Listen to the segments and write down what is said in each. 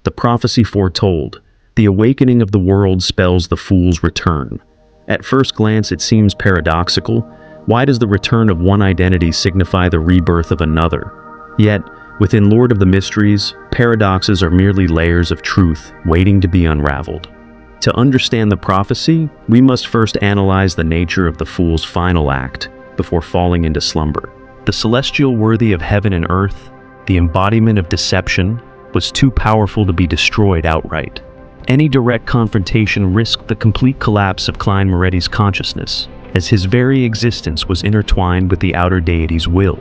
The prophecy foretold. The awakening of the world spells the fool's return. At first glance, it seems paradoxical. Why does the return of one identity signify the rebirth of another? Yet, within Lord of the Mysteries, paradoxes are merely layers of truth waiting to be unraveled. To understand the prophecy, we must first analyze the nature of the fool's final act before falling into slumber. The celestial worthy of heaven and earth, the embodiment of deception, was too powerful to be destroyed outright. Any direct confrontation risked the complete collapse of Klein Moretti's consciousness, as his very existence was intertwined with the outer deity's will.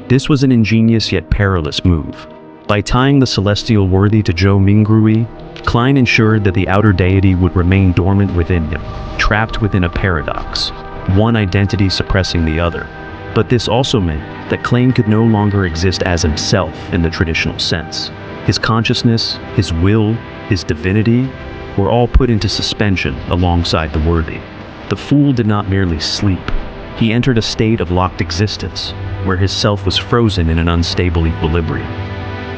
This was an ingenious yet perilous move. By tying the celestial worthy to Zhou Mingrui, Klein ensured that the outer deity would remain dormant within him, trapped within a paradox, one identity suppressing the other. But this also meant that Klein could no longer exist as himself in the traditional sense. His consciousness, his will, his divinity were all put into suspension alongside the worthy. The fool did not merely sleep. He entered a state of locked existence, where his self was frozen in an unstable equilibrium.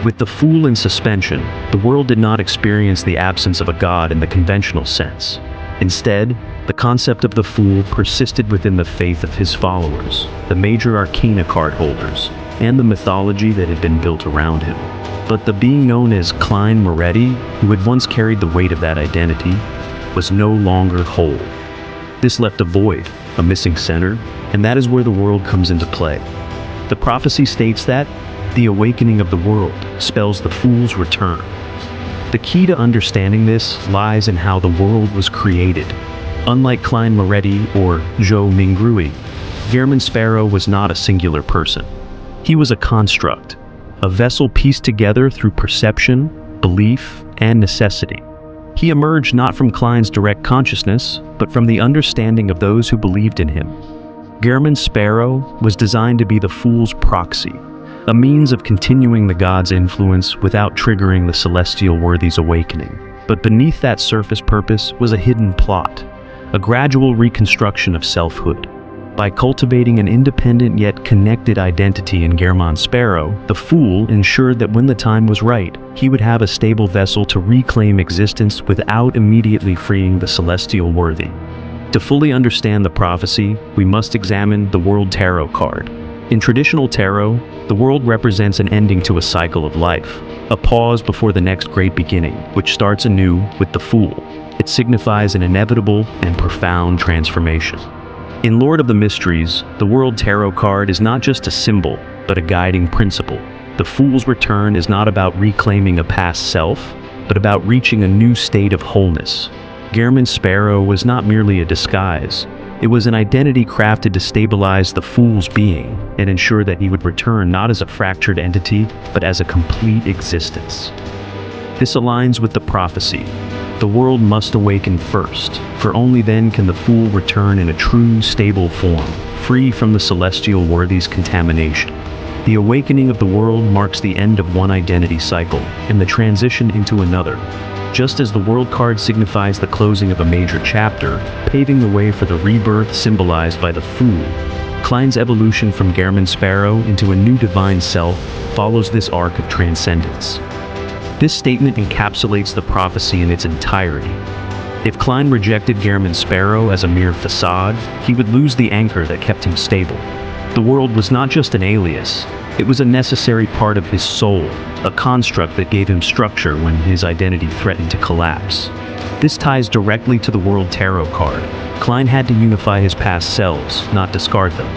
With the fool in suspension, the world did not experience the absence of a god in the conventional sense. Instead, the concept of the fool persisted within the faith of his followers, the major arcana card holders, and the mythology that had been built around him. But the being known as Klein Moretti, who had once carried the weight of that identity, was no longer whole. This left a void, a missing center, and that is where the world comes into play. The prophecy states that the awakening of the world spells the fool's return. The key to understanding this lies in how the world was created. Unlike Klein Moretti or Zhou Mingrui, Gehrman Sparrow was not a singular person. He was a construct, a vessel pieced together through perception, belief, and necessity. He emerged not from Klein's direct consciousness, but from the understanding of those who believed in him. Gehrman Sparrow was designed to be the fool's proxy, a means of continuing the god's influence without triggering the celestial worthy's awakening. But beneath that surface purpose was a hidden plot, a gradual reconstruction of selfhood. By cultivating an independent yet connected identity in Gehrman Sparrow, the fool ensured that when the time was right, he would have a stable vessel to reclaim existence without immediately freeing the celestial worthy. To fully understand the prophecy, we must examine the World Tarot card. In traditional tarot, the world represents an ending to a cycle of life, a pause before the next great beginning, which starts anew with the Fool. It signifies an inevitable and profound transformation. In Lord of the Mysteries, the World Tarot card is not just a symbol, but a guiding principle. The Fool's return is not about reclaiming a past self, but about reaching a new state of wholeness. Gehrman Sparrow was not merely a disguise. It was an identity crafted to stabilize the Fool's being and ensure that he would return not as a fractured entity, but as a complete existence. This aligns with the prophecy. The world must awaken first, for only then can the Fool return in a true, stable form, free from the celestial worthy's contamination. The awakening of the world marks the end of one identity cycle and the transition into another. Just as the World card signifies the closing of a major chapter, paving the way for the rebirth symbolized by the Fool, Klein's evolution from Gehrman Sparrow into a new divine self follows this arc of transcendence. This statement encapsulates the prophecy in its entirety. If Klein rejected Gehrman Sparrow as a mere facade, he would lose the anchor that kept him stable. The world was not just an alias, it was a necessary part of his soul, a construct that gave him structure when his identity threatened to collapse. This ties directly to the World Tarot card. Klein had to unify his past selves, not discard them.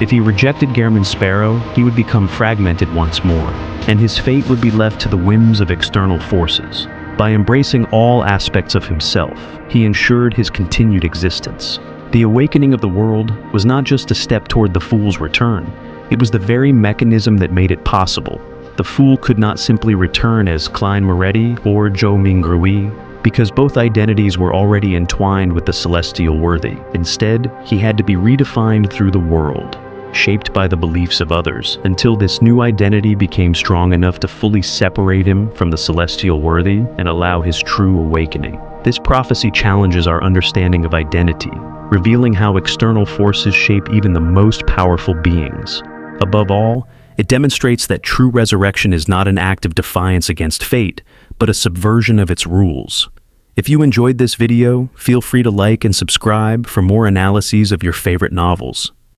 If he rejected Gehrman Sparrow, he would become fragmented once more, and his fate would be left to the whims of external forces. By embracing all aspects of himself, he ensured his continued existence. The awakening of the world was not just a step toward the Fool's return, it was the very mechanism that made it possible. The Fool could not simply return as Klein Moretti or Zhou Mingrui, because both identities were already entwined with the celestial worthy. Instead, he had to be redefined through the world, shaped by the beliefs of others, until this new identity became strong enough to fully separate him from the celestial worthy and allow his true awakening. This prophecy challenges our understanding of identity, revealing how external forces shape even the most powerful beings. Above all, it demonstrates that true resurrection is not an act of defiance against fate, but a subversion of its rules. If you enjoyed this video, feel free to like and subscribe for more analyses of your favorite novels.